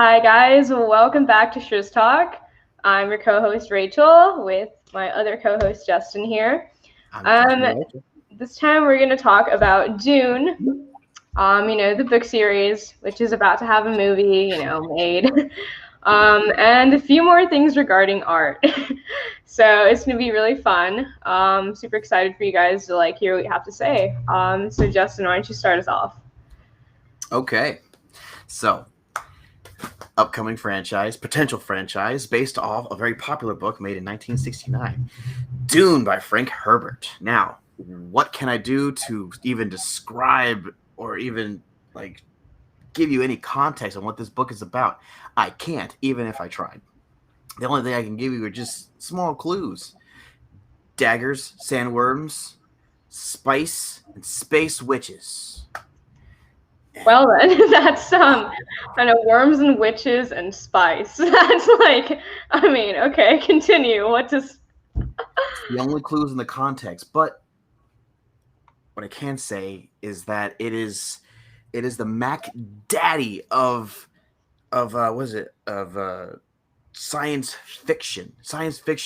Hi guys, welcome back to ShrussTalk. I'm your co-host Rachel with my other co-host Justin here. I'm Justin Um, Walter. this time we're going to talk about Dune. The book series, which is about to have a movie, made. And a few more things regarding art. So it's gonna be really fun. Super excited for you guys to hear what you have to say. So Justin, why don't you start us off? Okay, so upcoming franchise, potential franchise, based off a very popular book made in 1969, Dune by Frank Herbert. Now, what can I do to even describe or even like give you any context on what this book is about? I can't, even if I tried. The only thing I can give you are just small clues: daggers, sandworms, spice, and space witches. And Well then, that's I know worms and witches and spice. That's okay, continue. What does the only clues in the context. But what I can say is that it is the Mac Daddy of what is it of science fiction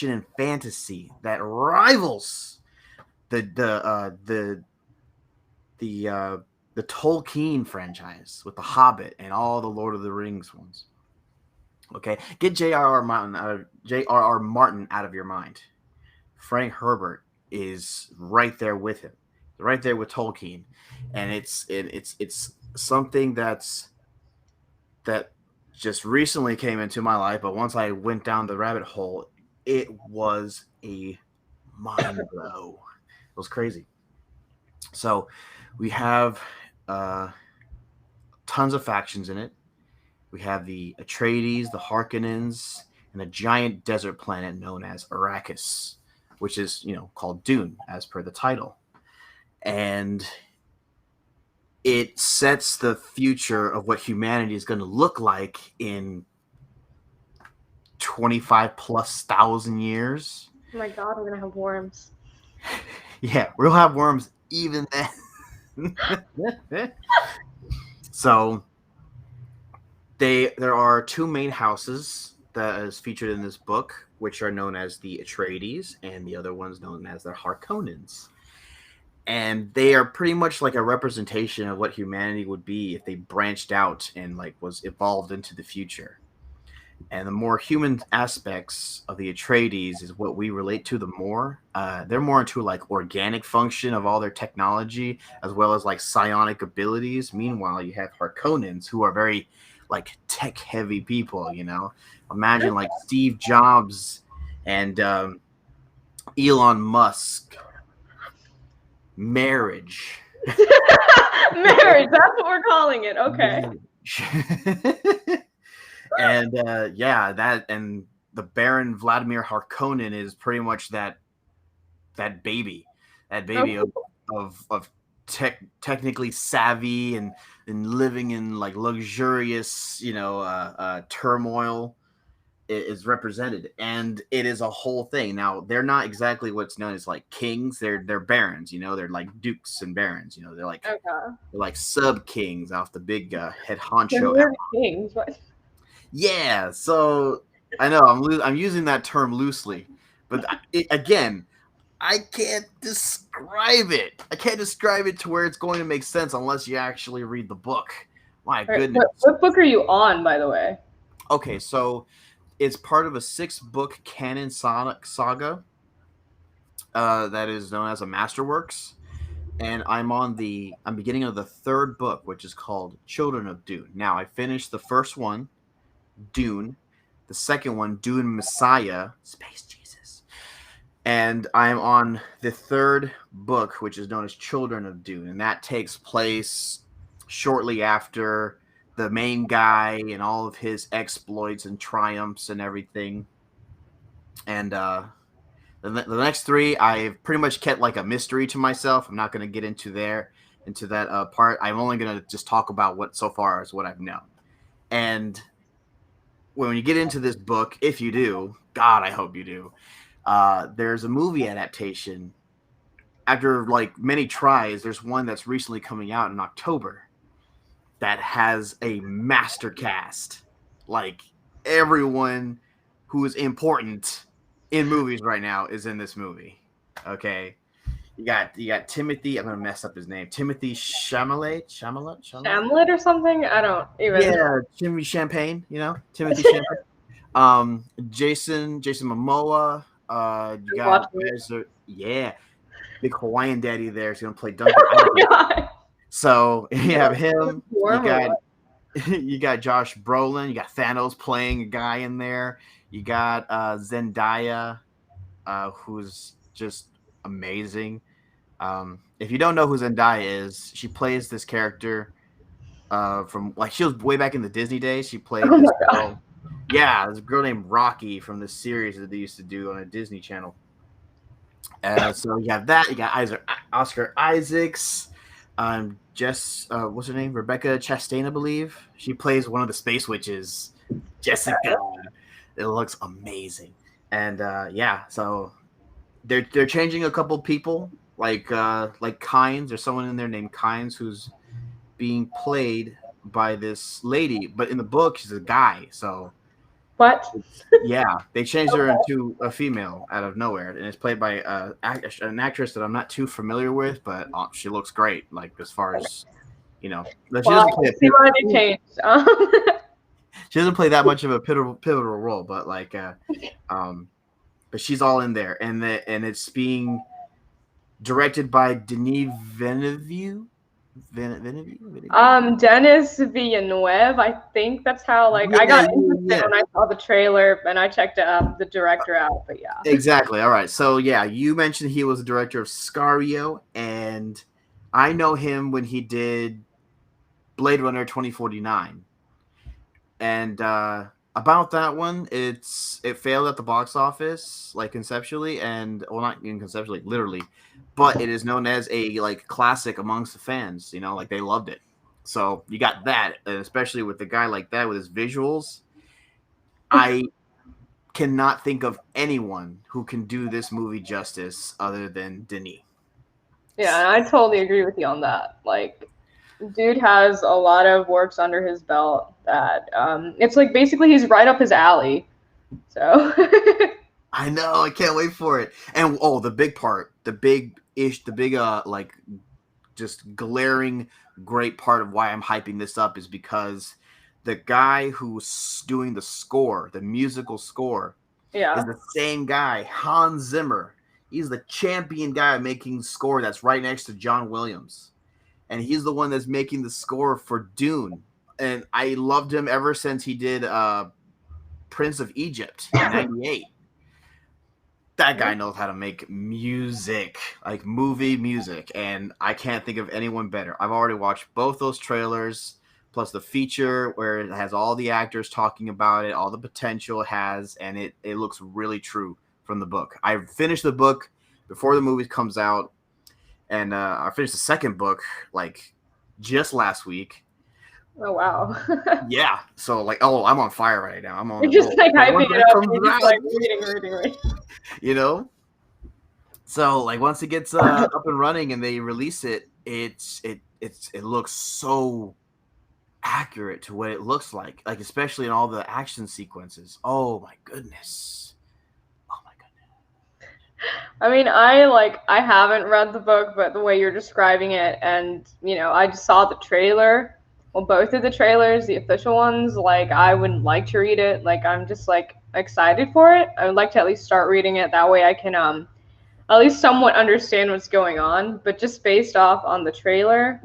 and fantasy that rivals the the uh, the Tolkien franchise with the Hobbit and all the Lord of the Rings ones. Okay, get J.R.R. Martin out of your mind. Frank Herbert is right there with him, right there with Tolkien, and it's something that just recently came into my life. But once I went down the rabbit hole, it was a mind blow. It was crazy. So we have uh, tons of factions in it. We have the Atreides, the Harkonnens, and a giant desert planet known as Arrakis, which is called Dune as per the title, and it sets the future of what humanity is going to look like in 25 plus thousand years. Oh my god, we're gonna have worms. Yeah, we'll have worms even then. So there are two main houses that is featured in this book, which are known as the Atreides, and the other one's known as the Harkonnens. And they are pretty much like a representation of what humanity would be if they branched out and was evolved into the future. And the more human aspects of the Atreides is what we relate to the more. They're more into organic function of all their technology as well as psionic abilities. Meanwhile, you have Harkonnens who are very tech heavy people. Imagine Steve Jobs and Elon Musk. Marriage. Marriage, that's what we're calling it. Okay. And that and the Baron Vladimir Harkonnen is pretty much that baby, Okay. of technically savvy and living in luxurious turmoil is represented, and it is a whole thing. Now they're not exactly what's known as kings. They're barons. They're like dukes and barons. Okay. They're like sub kings off the big head Then honcho. we're the kings. What? Yeah, so I know I'm using that term loosely, but again, I can't describe it. I can't describe it to where it's going to make sense unless you actually read the book. My All right. goodness. What book are you on, by the way? Okay, so it's part of a 6-book canon saga that is known as a Masterworks, and I'm beginning of the 3rd book, which is called Children of Dune. Now I finished the first one, Dune, the second one, Dune Messiah, Space Jesus, and I'm on the 3rd book, which is known as Children of Dune, and that takes place shortly after the main guy and all of his exploits and triumphs and everything. And the next 3, I've pretty much kept a mystery to myself. I'm not going to get into that part. I'm only going to just talk about what so far is what I've known. And when you get into this book, if you do, God, I hope you do, there's a movie adaptation. After many tries, there's one that's recently coming out in October that has a master cast. Like everyone who is important in movies right now is in this movie. Okay. You got Timothy. I'm gonna mess up his name. Timothy Chalamet. Hamlet or something? I don't even. Yeah, Timothy Champagne. You know, Timothy Champagne. Jason Momoa. You got Watching it. yeah, big Hawaiian daddy there. He's gonna play Duncan. Oh my god. So you have him. You Warm or got what? you got Josh Brolin. You got Thanos playing a guy in there. You got Zendaya, who's just amazing. If you don't know who Zendaya is, she plays this character from like she was way back in the Disney days. She played Oh this my god. girl. Yeah, this girl named Rocky from this series that they used to do on a Disney Channel. So you have that. You got Oscar Isaacs. What's her name? Rebecca Chastain, I believe. She plays one of the space witches, Jessica. It looks amazing. And yeah, so they're changing a couple people, like Kynes. There's someone in there named Kynes who's being played by this lady, but in the book she's a guy. So What? yeah, they changed her into a female out of nowhere, and it's played by an actress that I'm not too familiar with, but she looks great. Like as far as but she Well, doesn't play see why they changed. she doesn't play that much of a pivotal role, but but she's all in there, and it's being directed by Denis Villeneuve. Dennis Villeneuve. I think that's how I got interested when I saw the trailer and I checked the director out. But yeah. Exactly. All right. So yeah, you mentioned he was the director of Sicario, and I know him when he did Blade Runner 2049. And about that one, it failed at the box office, like conceptually, and well, not even conceptually, literally, but it is known as a classic amongst the fans. Like they loved it. So you got that, and especially with the guy like that with his visuals, I cannot think of anyone who can do this movie justice other than Denis. Yeah, I totally agree with you on that. Dude has a lot of works under his belt that it's basically he's right up his alley. So I know, I can't wait for it. And the big part, just glaring great part of why I'm hyping this up is because the guy who's doing the score, the musical score, is the same guy, Hans Zimmer. He's the champion guy making score that's right next to John Williams. And he's the one that's making the score for Dune. And I loved him ever since he did Prince of Egypt in 98. That guy knows how to make music, like movie music, and I can't think of anyone better. I've already watched both those trailers, plus the feature where it has all the actors talking about it, all the potential it has, and it looks really true from the book. I finished the book before the movie comes out, and I finished the second book just last week. Oh wow. Yeah, so I'm on fire right now. I'm on. You're just hyping it up. And you're just reading. So once it gets up and running and they release it, it looks so accurate to what it looks like especially in all the action sequences. Oh my goodness. I mean, I haven't read the book, but the way you're describing it, and I just saw the trailer. Well, both of the trailers, the official ones, I would like to read it. I'm just excited for it. I would like to at least start reading it. That way I can at least somewhat understand what's going on. But just based off on the trailer,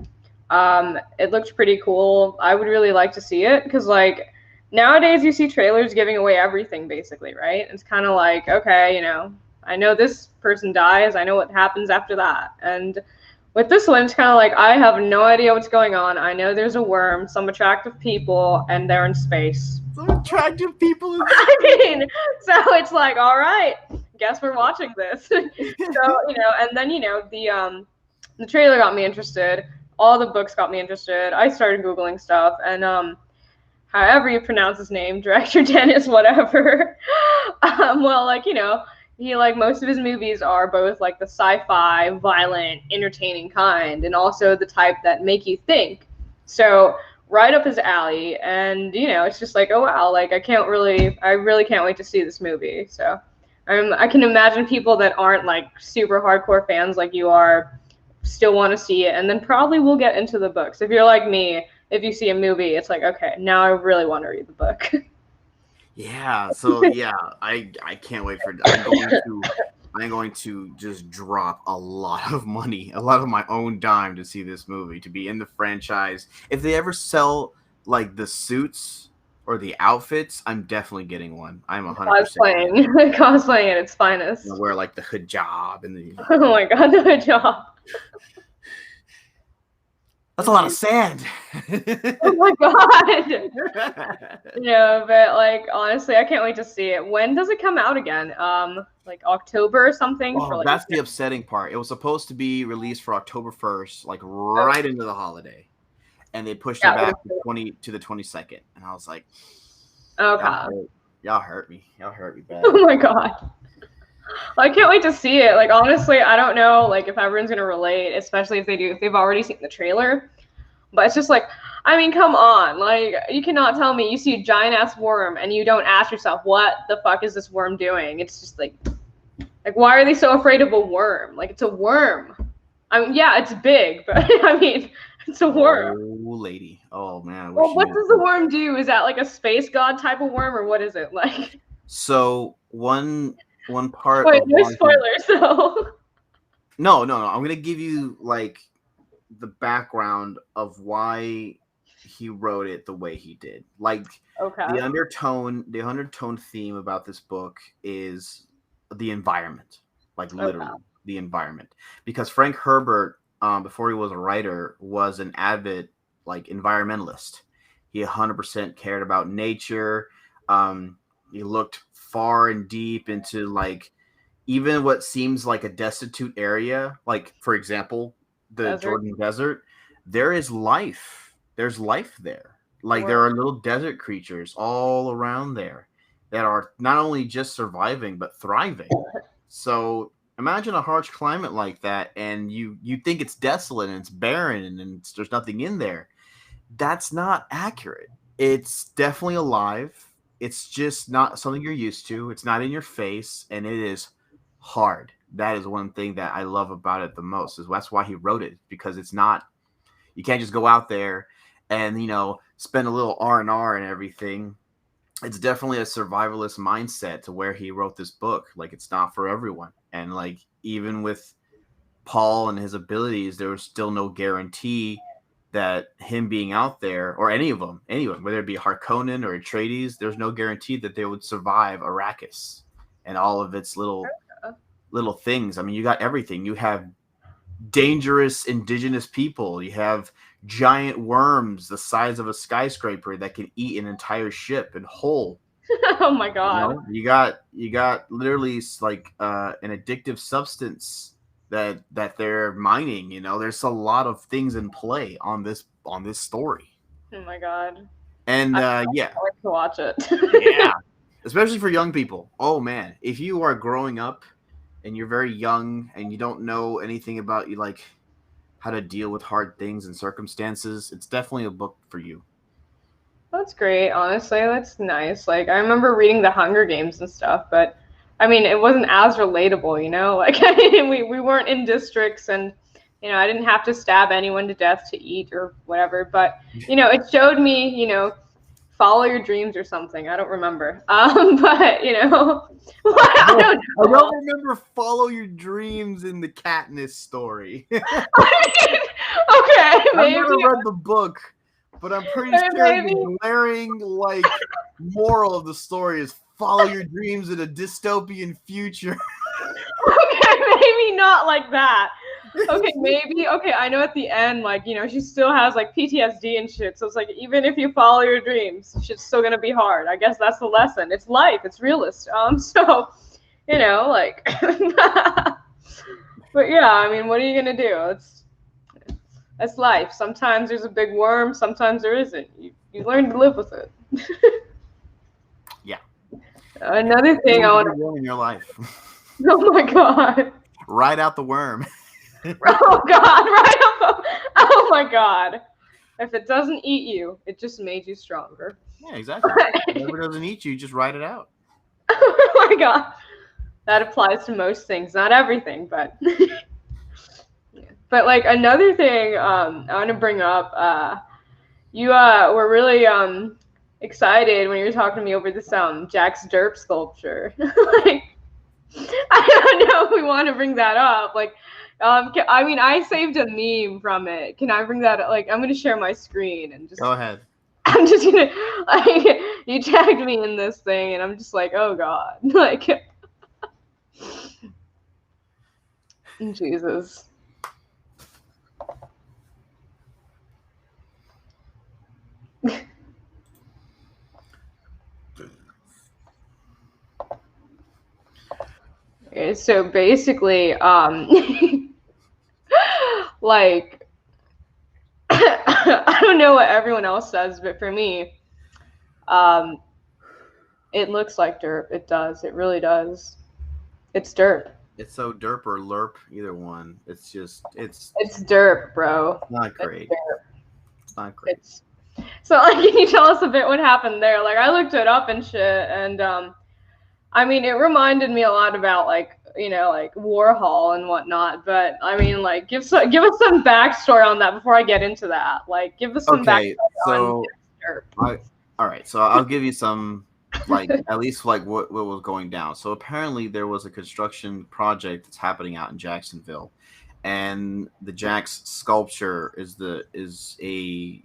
it looked pretty cool. I would really like to see it because nowadays you see trailers giving away everything basically, right? It's kind of okay, I know this person dies. I know what happens after that. And with this one, it's kind of I have no idea what's going on. I know there's a worm, some attractive people, and they're in space. Some attractive people in space. I mean, so it's all right, guess we're watching this. So, and then, the trailer got me interested. All the books got me interested. I started Googling stuff, and however you pronounce his name, director Dennis, whatever. He most of his movies are both the sci-fi, violent, entertaining kind, and also the type that make you think. So right up his alley, and it's just like, oh wow, like I really can't wait to see this movie. So I can imagine people that aren't like super hardcore fans like you are still want to see it, and then probably will get into the books. If you're like me, if you see a movie, it's like, okay, now I really want to read the book. Yeah, so yeah, I can't wait for I'm going to just drop a lot of money, a lot of my own dime to see this movie, to be in the franchise. If they ever sell like the suits or the outfits, I'm definitely getting one. I'm 100%. Cosplaying at its finest. Wear like the hijab and the. Oh my god, the hijab. That's a lot of sand. Oh my god. But like honestly, I can't wait to see it. When does it come out again? Like October or something? Oh, that's the upsetting part. It was supposed to be released for October 1st, like right into the holiday, and they pushed it back to the 22nd. And I was like, okay, y'all hurt me. Y'all hurt me bad. Oh my god. I can't wait to see it. Like honestly, I don't know like if everyone's gonna relate, especially if they've already seen the trailer. But it's just like, I mean, come on. Like, you cannot tell me you see a giant ass worm and you don't ask yourself, what the fuck is this worm doing? It's just like why are they so afraid of a worm? Like, it's a worm. I mean, yeah, it's big, but I mean, it's a worm. Oh, lady. Oh man. Well, what does the worm do? Is that like a space god type of worm, or what is it like? So one part. Wait, no spoilers, though. No. I'm gonna give you like the background of why he wrote it the way he did. Like, the undertone theme about this book is the environment, like literally the environment. Because Frank Herbert, before he was a writer, was an avid like environmentalist. He 100% cared about nature. He looked far and deep into like even what seems like a destitute area, like for example, the Jordan Desert. There is life. There's life there. Like there are little desert creatures all around there that are not only just surviving but thriving. So imagine a harsh climate like that, and you think it's desolate and it's barren and there's nothing in there. That's not accurate. It's definitely alive. It's just not something you're used to. It's not in your face, and it is hard. That is one thing that I love about it the most. That's why he wrote it, because it's not. You can't just go out there and spend a little R&R and everything. It's definitely a survivalist mindset to where he wrote this book. Like, it's not for everyone, and like even with Paul and his abilities, there was still no guarantee that him being out there, or anyone, whether it be Harkonnen or Atreides, there's no guarantee that they would survive Arrakis and all of its little things. I mean, you got everything. You have dangerous indigenous people. You have giant worms the size of a skyscraper that can eat an entire ship and whole. Oh my god. You got literally like an addictive substance that they're mining. There's a lot of things in play on this story. Oh my god. And I like to watch it. Yeah, especially for young people. Oh man, if you are growing up and you're very young and you don't know anything about like how to deal with hard things and circumstances, it's definitely a book for you. That's great, honestly. That's nice. Like, I remember reading the Hunger Games and stuff, but I mean, it wasn't as relatable, Like, I mean, we weren't in districts, and I didn't have to stab anyone to death to eat or whatever. But it showed me, follow your dreams or something. I don't remember. But I don't remember follow your dreams in the Katniss story. I mean, okay, maybe. I never read the book, but I'm pretty sure the glaring like moral of the story is follow your dreams in a dystopian future. Okay, maybe not like that. Okay, maybe. Okay, I know at the end, like, she still has like PTSD and shit. So it's like, even if you follow your dreams, shit's still gonna be hard. I guess that's the lesson. It's life. It's realist. So, like, but yeah, I mean, what are you gonna do? That's life. Sometimes there's a big worm. Sometimes there isn't. You learn to live with it. Yeah. Another thing I want to in your life. Oh my god. Ride out the worm. Oh god, oh my god. If it doesn't eat you, it just made you stronger. Yeah, exactly. Whatever doesn't eat you, just write it out. Oh my god. That applies to most things, not everything, but but like another thing I want to bring up, you were really excited when you were talking to me over this JAX Derp sculpture. Like I don't know if we want to bring that up. Like I mean I saved a meme from it. Can I bring that up? Like I'm gonna share my screen and just Go ahead. I'm just gonna like you tagged me in this thing and I'm just like, oh god. Like Jesus. So basically, like I don't know what everyone else says, but for me, um, it looks like derp. It does. It really does. It's derp. It's so derp or lerp, either one. It's derp, bro. not great. It's not great. So like, can you tell us a bit what happened there? Like I looked it up and shit, and I mean it reminded me a lot about like like Warhol and whatnot. But I mean like give us some backstory on that before I get into that. Like give us some backstory on derp. All right, so I'll give you some like at least like what was going down. So apparently there was a construction project that's happening out in Jacksonville, and the JAX sculpture is a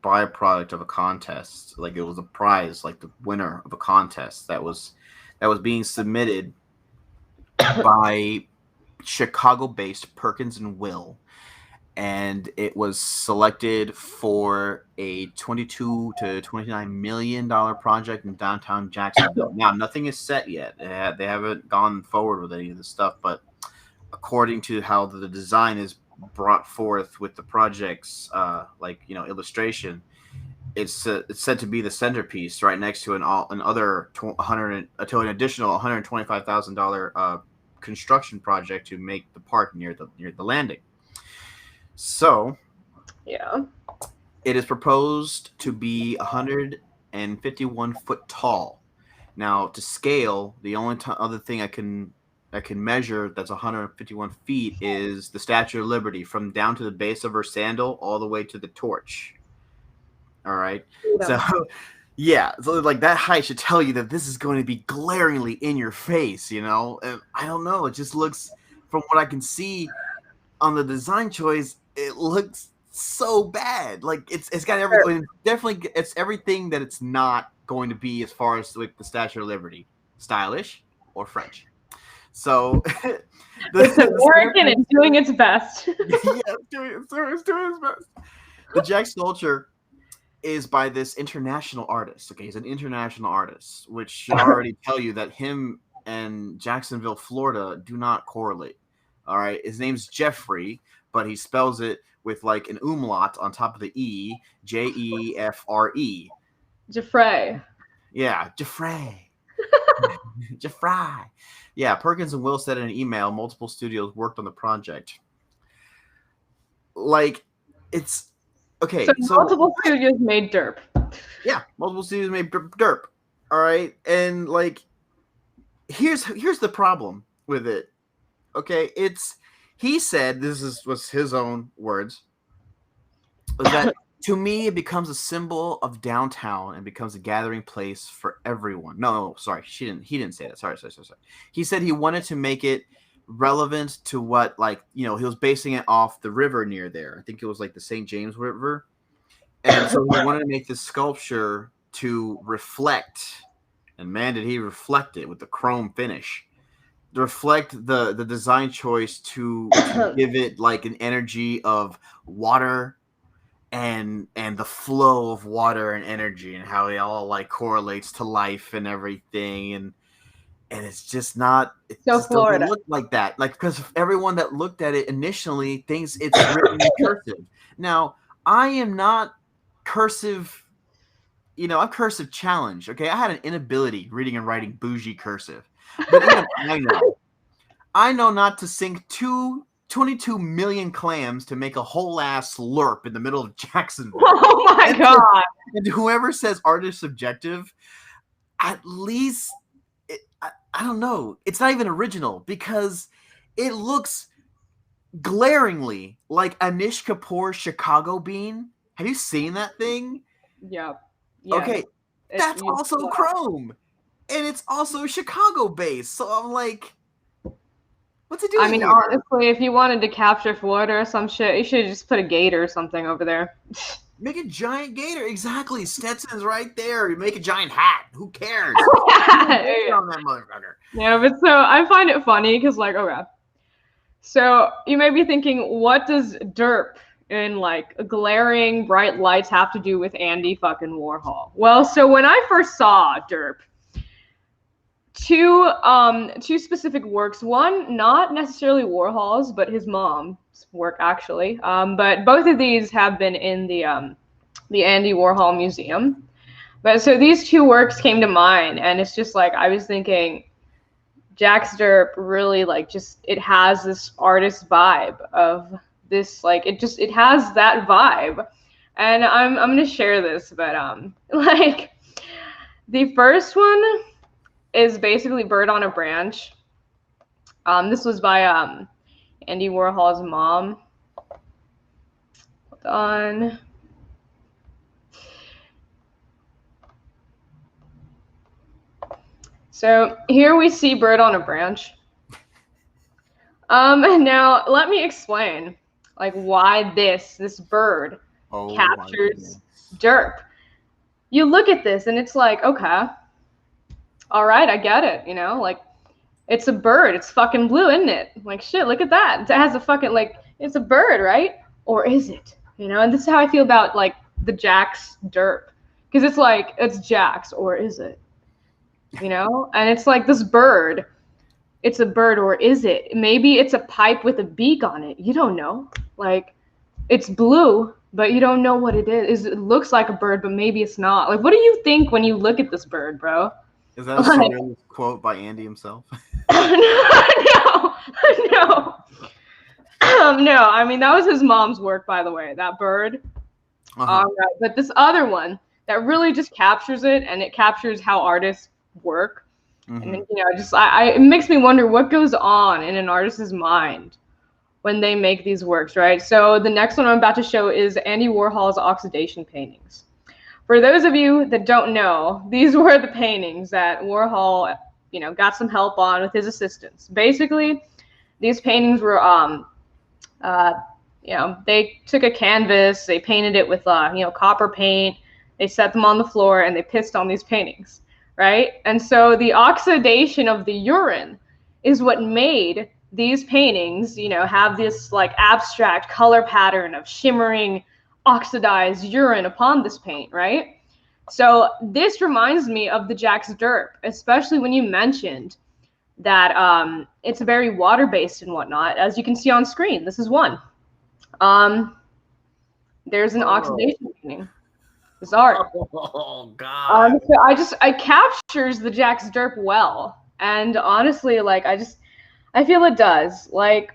byproduct of a contest. Like it was a prize, like the winner of a contest that was being submitted by Chicago-based Perkins and Will, and it was selected for a $22 to $29 million project in downtown Jacksonville. Now, nothing is set yet. They haven't gone forward with any of this stuff, but according to how the design is brought forth with the project's illustration, it's said to be the centerpiece right next to an additional $125,000 construction project to make the park near the landing. So, yeah, it is proposed to be 151 foot tall. Now, to scale, the only other thing I can measure that's 151 feet is the Statue of Liberty, from down to the base of her sandal all the way to the torch. All right. Yeah. So, yeah. So, like, that height should tell you that this is going to be glaringly in your face, And I don't know. It just looks, from what I can see on the design choice, it looks so bad. Like, it's got everything. Definitely, it's everything that it's not going to be as far as like the Statue of Liberty. Stylish or French. So it's American and doing its best. Yeah, it's doing its best. The JAX sculpture is by this international artist. Okay, he's an international artist, which should already tell you that him and Jacksonville, Florida, do not correlate. All right, his name's Jeffrey, but he spells it with like an umlaut on top of the E, Jeffre. Jeffrey. Yeah, Jeffrey. Jeffrey. Yeah, Perkins and Will said in an email multiple studios worked on the project. Like, it's okay. So multiple studios made derp. Yeah, multiple studios made derp. All right, and like, here's the problem with it. Okay, he said, was his own words, was that to me it becomes a symbol of downtown and becomes a gathering place for everyone. No, sorry, he didn't say that. Sorry. He said he wanted to make it relevant to what, like, he was basing it off the river near there. I think it was like the St. James River. And so he wanted to make this sculpture to reflect, and man, did he reflect it with the chrome finish. Reflect the design choice to give it like an energy of water and the flow of water and energy and how it all like correlates to life and everything, and it's just not, it so just Florida doesn't look like that, like, because everyone that looked at it initially thinks it's written in cursive. Now, I am not cursive, I'm cursive challenged. Okay, I had an inability reading and writing bougie cursive. But even I know not to sink too 22 million clams to make a whole ass slurp in the middle of Jacksonville. Oh my God. And whoever says art is subjective, at least, I don't know. It's not even original because it looks glaringly like Anish Kapoor's Chicago Bean. Have you seen that thing? Yep. Yeah. Okay. That's also Chrome. And it's also Chicago based. So I'm like, what's it doing here? Honestly, if you wanted to capture Florida or some shit, you should just put a gator or something over there. Make a giant gator. Exactly. Stetson's right there. You make a giant hat. Who cares? On that motherfucker. Yeah, but so I find it funny because, like, okay. So you may be thinking, what does Derp in like glaring bright lights have to do with Andy fucking Warhol? Well, so when I first saw Derp, two specific works. One, not necessarily Warhol's, but his mom's work actually. But both of these have been in the Andy Warhol Museum. But so these two works came to mind, and it's just like I was thinking, JAX Derp really like just it has this artist vibe of this like it has that vibe, and I'm gonna share this, but like the first one is basically Bird on a Branch. This was by Andy Warhol's mom. Hold on. So here we see Bird on a Branch. Now let me explain like why this bird captures Derp. You look at this and it's like, okay, all right, I get it, you know, like it's a bird, it's fucking blue, isn't it? Like shit, look at that. It has a fucking like it's a bird, right? Or is it? You know, and this is how I feel about like the JAX Derp. Because it's like it's JAX, or is it? You know? And it's like this bird. It's a bird, or is it? Maybe it's a pipe with a beak on it. You don't know. Like, it's blue, but you don't know what it is. It looks like a bird, but maybe it's not. Like, what do you think when you look at this bird, bro? Is that a surrealist quote by Andy himself? No. No, I mean, that was his mom's work, by the way, that bird. But this other one that really just captures it, and it captures how artists work. Mm-hmm. And you know, just it makes me wonder what goes on in an artist's mind when they make these works, right? So the next one I'm about to show is Andy Warhol's oxidation paintings. For those of you that don't know, these were the paintings that Warhol, you know, got some help on with his assistants. Basically, these paintings were, you know, they took a canvas, they painted it with, you know, copper paint, they set them on the floor, and they pissed on these paintings. Right? And so the oxidation of the urine is what made these paintings, you know, have this like abstract color pattern of shimmering oxidized urine upon this paint, right? So this reminds me of the JAX Derp, especially when you mentioned that it's very water-based and whatnot. As you can see on screen, this is one. There's an oxidation painting. This art. Oh God. So I captures the JAX Derp well, and honestly, like I feel it does. Like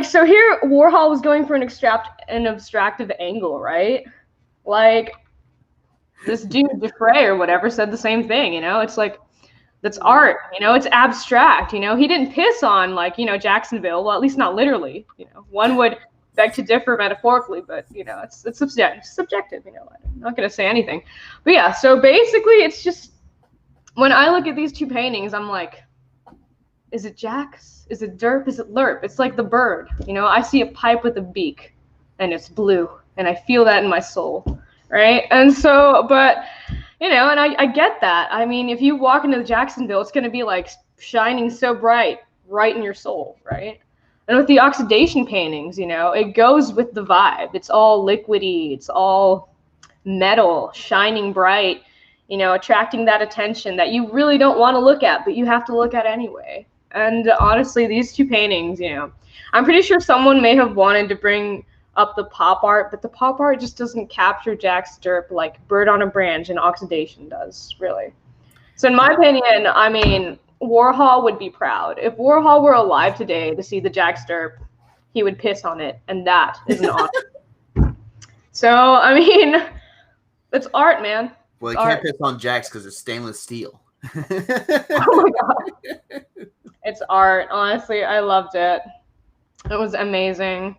so here Warhol was going for an abstractive angle, right? Like this dude Defray or whatever said the same thing. You know, it's like that's art. You know, it's abstract. You know, he didn't piss on like you know Jacksonville. Well, at least not literally. You know, one would beg to differ metaphorically, but you know it's subjective. You know, I'm not gonna say anything, but yeah. So basically, it's just when I look at these two paintings, I'm like, is it JAX? Is it Derp? Is it Lerp? It's like the bird. You know, I see a pipe with a beak, and it's blue, and I feel that in my soul, right? And so, but you know, and I get that. I mean, if you walk into Jacksonville, it's gonna be like shining so bright, right in your soul, right? And with the oxidation paintings, you know, it goes with the vibe. It's all liquidy. It's all metal, shining bright, you know, attracting that attention that you really don't want to look at, but you have to look at anyway. And honestly, these two paintings, you know, I'm pretty sure someone may have wanted to bring up the pop art, but the pop art just doesn't capture JAX Derp like Bird on a Branch and oxidation does, really. So in my opinion, I mean, Warhol would be proud. If Warhol were alive today to see the JAX Derp, he would piss on it, and that is an honor. So, I mean, it's art, man. Well, It's you can't art. piss on JAX because it's stainless steel. Oh my god. It's art. Honestly, I loved it. It was amazing.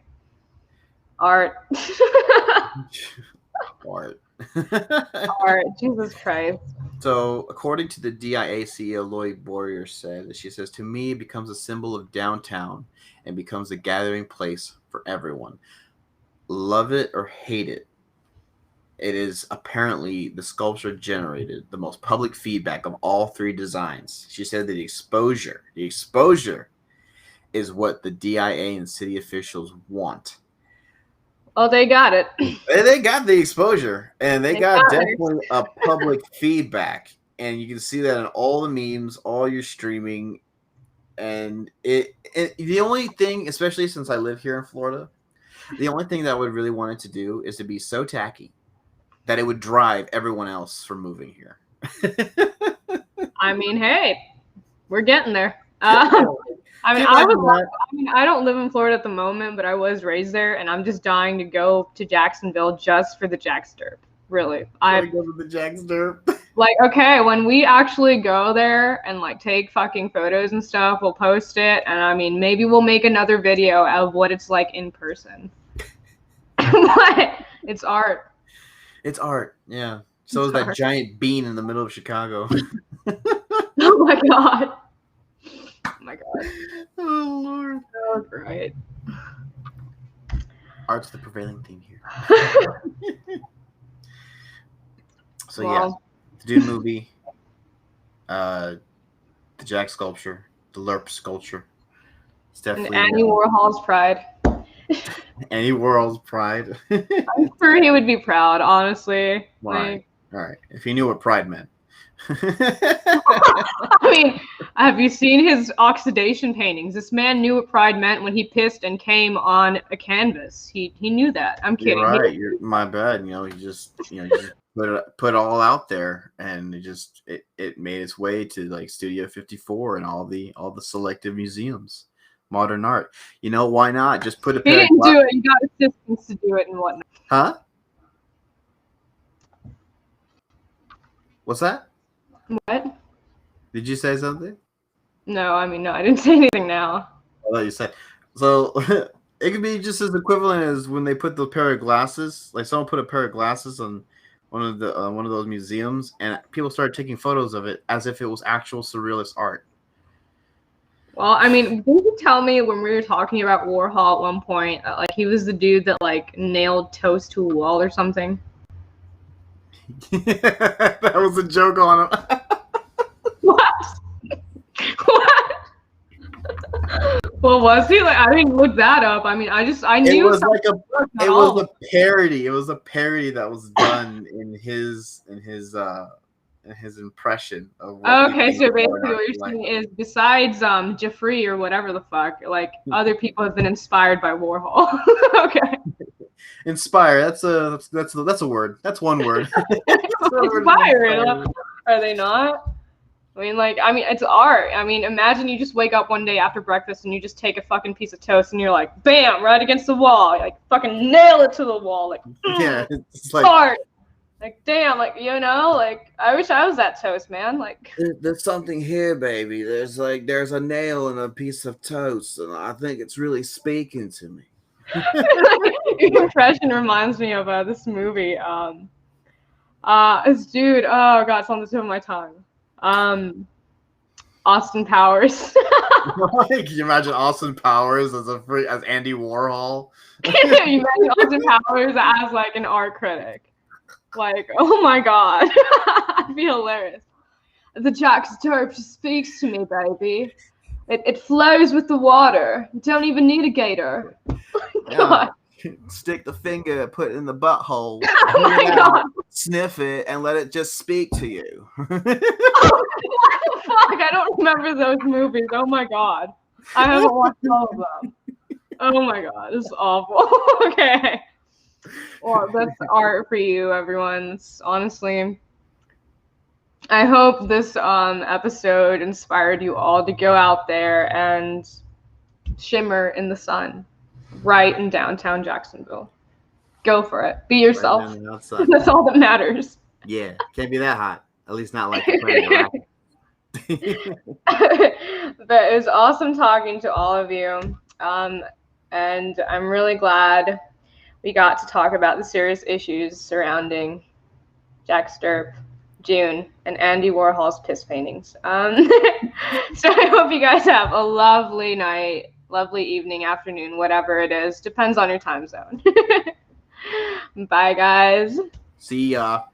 Art. Art. Art. Jesus Christ. So, according to the DIA CEO, Lloyd Boyer said, she says, to me, it becomes a symbol of downtown and becomes a gathering place for everyone. Love it or hate it. It is apparently the sculpture generated the most public feedback of all three designs. She said that the exposure is what the DIA and city officials want. Oh, they got it. They got the exposure, and they got got definitely a public feedback, and you can see that in all the memes, all your streaming, and it the only thing, especially since I live here in Florida, the only thing that I would really want it to do is to be so tacky that it would drive everyone else from moving here. I mean, hey, we're getting there. I mean, I don't live in Florida at the moment, but I was raised there, and I'm just dying to go to Jacksonville just for the JAX Derp. Really, I go to the JAX Derp. Like, okay, when we actually go there and like take fucking photos and stuff, we'll post it, and I mean, maybe we'll make another video of what it's like in person. But it's art. It's art, yeah. So is that giant bean in the middle of Chicago. Oh my god. Oh my god. Oh Lord. Oh, great. Art's the prevailing theme here. So yeah, the Dune movie, the JAX sculpture, the LERP sculpture. It's definitely and Andy Warhol's pride. Andy Warhol's pride. I'm sure he would be proud, honestly. Right. All right. If he knew what pride meant. I mean, have you seen his oxidation paintings? This man knew what pride meant when he pissed and came on a canvas. He knew that. I'm kidding. You're right. You're my bad. You just put it all out there, and it made its way to like Studio 54 and all the selective museums. Modern art. You know, why not? Just put a pair. He didn't do it. You got assistants to do it and whatnot. Huh? What's that? What? Did you say something? No, I mean, no, I didn't say anything now. I thought you said. So it could be just as equivalent as when they put the pair of glasses. Like someone put a pair of glasses on one of those museums, and people started taking photos of it as if it was actual surrealist art. Well, I mean, didn't you tell me when we were talking about Warhol at one point, like he was the dude that like nailed toast to a wall or something? That was a joke on him. What? What? Well, was he? Like, I didn't look that up. I mean, I knew it was like a parody. It was a parody that was done in his impression of what okay, so basically what you're saying is besides Jeffrey or whatever the fuck, like other people have been inspired by Warhol. Okay. Inspire. That's a word. That's one word. Inspired. Are they not? I mean, it's art. I mean, imagine you just wake up one day after breakfast and you just take a fucking piece of toast and you're like, bam, right against the wall. Like, fucking nail it to the wall. Like, yeah, it's like art. Like, damn, like, like, I wish I was that toast, man. Like, there's something here, baby. There's a nail in a piece of toast, and I think it's really speaking to me. Your impression reminds me of this movie. This dude, oh god, it's on the tip of my tongue. Austin Powers. Can you imagine Austin Powers as Andy Warhol? You imagine Austin Powers as like an art critic. Like, oh my god. That'd be hilarious. The JAX Derp just speaks to me, baby. It flows with the water. You don't even need a gator. God. Stick the finger, put it in the butthole, Oh my god. sniff it, and let it just speak to you. Fuck, I don't remember those movies. Oh my god. I haven't watched all of them. Oh my god, this is awful. Okay. Well, that's art for you, everyone. It's honestly, I hope this episode inspired you all to go out there and shimmer in the sun right in downtown Jacksonville. Go for it. Be yourself. Right down the outside. That's all that matters. Yeah, can't be that hot. At least not like you're playing the racket. But it was awesome talking to all of you. And I'm really glad we got to talk about the serious issues surrounding JAX, Derp, Dune, and Andy Warhol's piss paintings. So I hope you guys have a lovely night, lovely evening, afternoon, whatever it is. Depends on your time zone. Bye, guys. See ya.